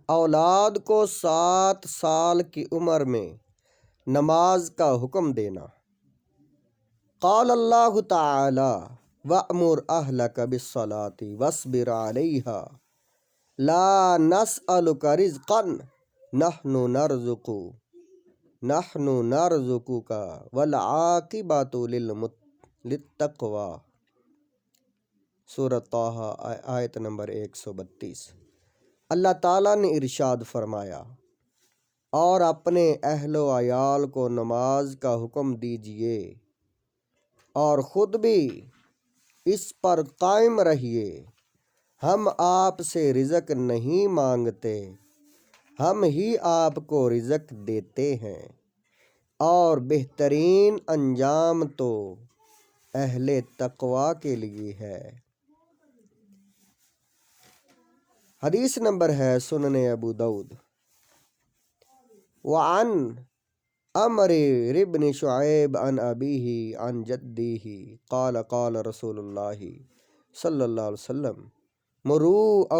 اولاد کو 7 سال کی عمر میں نماز کا حکم دینا۔ قال اللہ تعالی وَأْمُرْ أَهْلَكَ بِالصَّلَاةِ وَاصْبِرْ عَلَيْهَا لَا نَسْأَلُكَ رِزْقًا نَحْنُ نَرْزُقُكَ وَالْعَاقِبَةُ لِلتَّقْوَى۔ سورۃ طٰہٰ آیت نمبر 132۔ اللہ تعالیٰ نے ارشاد فرمایا، اور اپنے اہل و عیال کو نماز کا حکم دیجیے اور خود بھی اس پر قائم رہیے۔ ہم آپ سے رزق نہیں مانگتے، ہم ہی آپ کو رزق دیتے ہیں، اور بہترین انجام تو اہل تقوی کے لیے ہے۔ حدیث نمبر ہے سنن ابو داؤد۔ وعن عمرو بن شعیب عن ابیہ عن جدہ قال قال رسول اللہ صلی اللہ علیہ وسلم مروا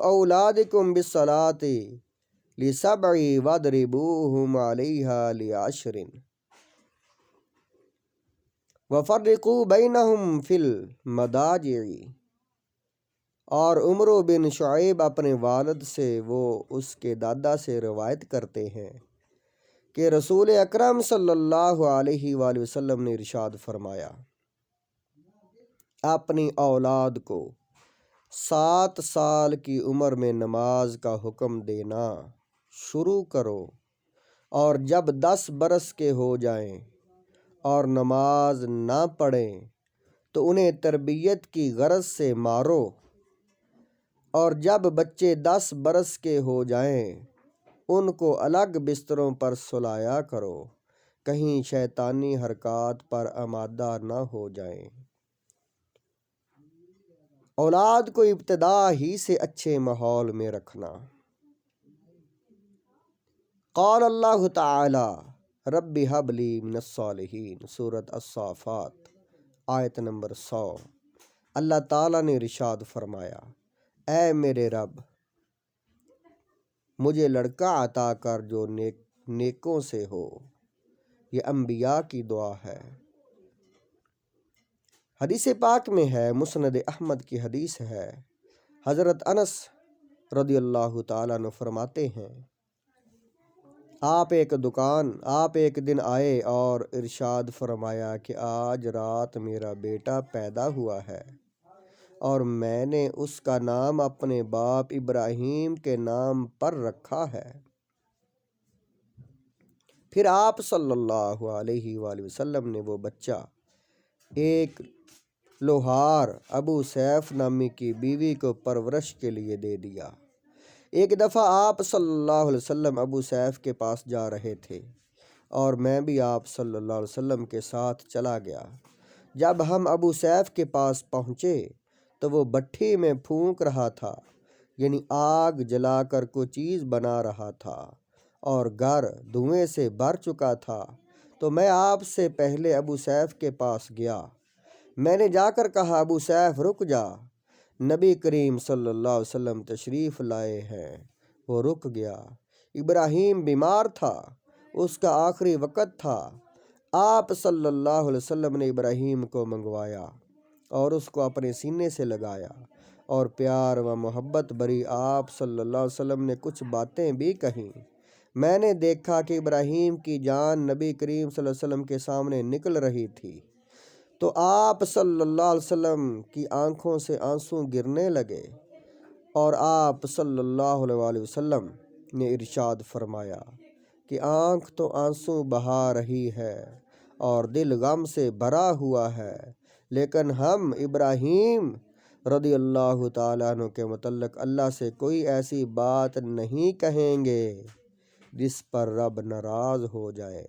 اولادکم بالصلاة لسبع واضربوہم علیہا لعشر وفرقوا بینہم فی المضاجع۔ اور عمرو بن شعیب اپنے والد سے، وہ اس کے دادا سے روایت کرتے ہیں کہ رسول اکرم صلی اللہ علیہ وآلہ وسلم نے ارشاد فرمایا، اپنی اولاد کو 7 سال کی عمر میں نماز کا حکم دینا شروع کرو، اور جب 10 برس کے ہو جائیں اور نماز نہ پڑھیں تو انہیں تربیت کی غرض سے مارو، اور جب بچے 10 برس کے ہو جائیں ان کو الگ بستروں پر سلایا کرو، کہیں شیطانی حرکات پر آمادہ نہ ہو جائیں۔ اولاد کو ابتدا ہی سے اچھے ماحول میں رکھنا۔ قال اللہ تعالی رب ھب لی من الصالحین۔ سورۃ الصافات آیت نمبر 100۔ اللہ تعالیٰ نے ارشاد فرمایا، اے میرے رب، مجھے لڑکا عطا کر جو نیکوں سے ہو۔ یہ انبیاء کی دعا ہے۔ حدیث پاک میں ہے، مسند احمد کی حدیث ہے، حضرت انس رضی اللہ تعالیٰ عنہ فرماتے ہیں، آپ ایک دن آئے اور ارشاد فرمایا کہ آج رات میرا بیٹا پیدا ہوا ہے، اور میں نے اس کا نام اپنے باپ ابراہیم کے نام پر رکھا ہے۔ پھر آپ صلی اللہ علیہ وآلہ وسلم نے وہ بچہ ایک لوہار ابو سیف نامی کی بیوی کو پرورش کے لیے دے دیا۔ ایک دفعہ آپ صلی اللہ علیہ وسلم ابو سیف کے پاس جا رہے تھے، اور میں بھی آپ صلی اللہ علیہ وسلم کے ساتھ چلا گیا۔ جب ہم ابو سیف کے پاس پہنچے تو وہ بھٹی میں پھونک رہا تھا، یعنی آگ جلا کر کوئی چیز بنا رہا تھا، اور گھر دھوئیں سے بھر چکا تھا۔ تو میں آپ سے پہلے ابو سیف کے پاس گیا، میں نے جا کر کہا، ابو سیف رک جا، نبی کریم صلی اللہ علیہ وسلم تشریف لائے ہیں۔ وہ رک گیا۔ ابراہیم بیمار تھا، اس کا آخری وقت تھا۔ آپ صلی اللہ علیہ وسلم نے ابراہیم کو منگوایا اور اس کو اپنے سینے سے لگایا، اور پیار و محبت بھری آپ صلی اللہ علیہ وسلم نے کچھ باتیں بھی کہیں۔ میں نے دیکھا کہ ابراہیم کی جان نبی کریم صلی اللہ علیہ وسلم کے سامنے نکل رہی تھی، تو آپ صلی اللہ علیہ وسلم کی آنکھوں سے آنسو گرنے لگے، اور آپ صلی اللہ علیہ وسلم نے ارشاد فرمایا کہ آنکھ تو آنسو بہا رہی ہے اور دل غم سے بھرا ہوا ہے، لیکن ہم ابراہیم رضی اللہ تعالیٰ عنہ کے متعلق اللہ سے کوئی ایسی بات نہیں کہیں گے جس پر رب ناراض ہو جائے،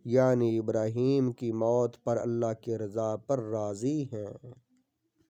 یعنی ابراہیم کی موت پر اللہ کی رضا پر راضی ہیں۔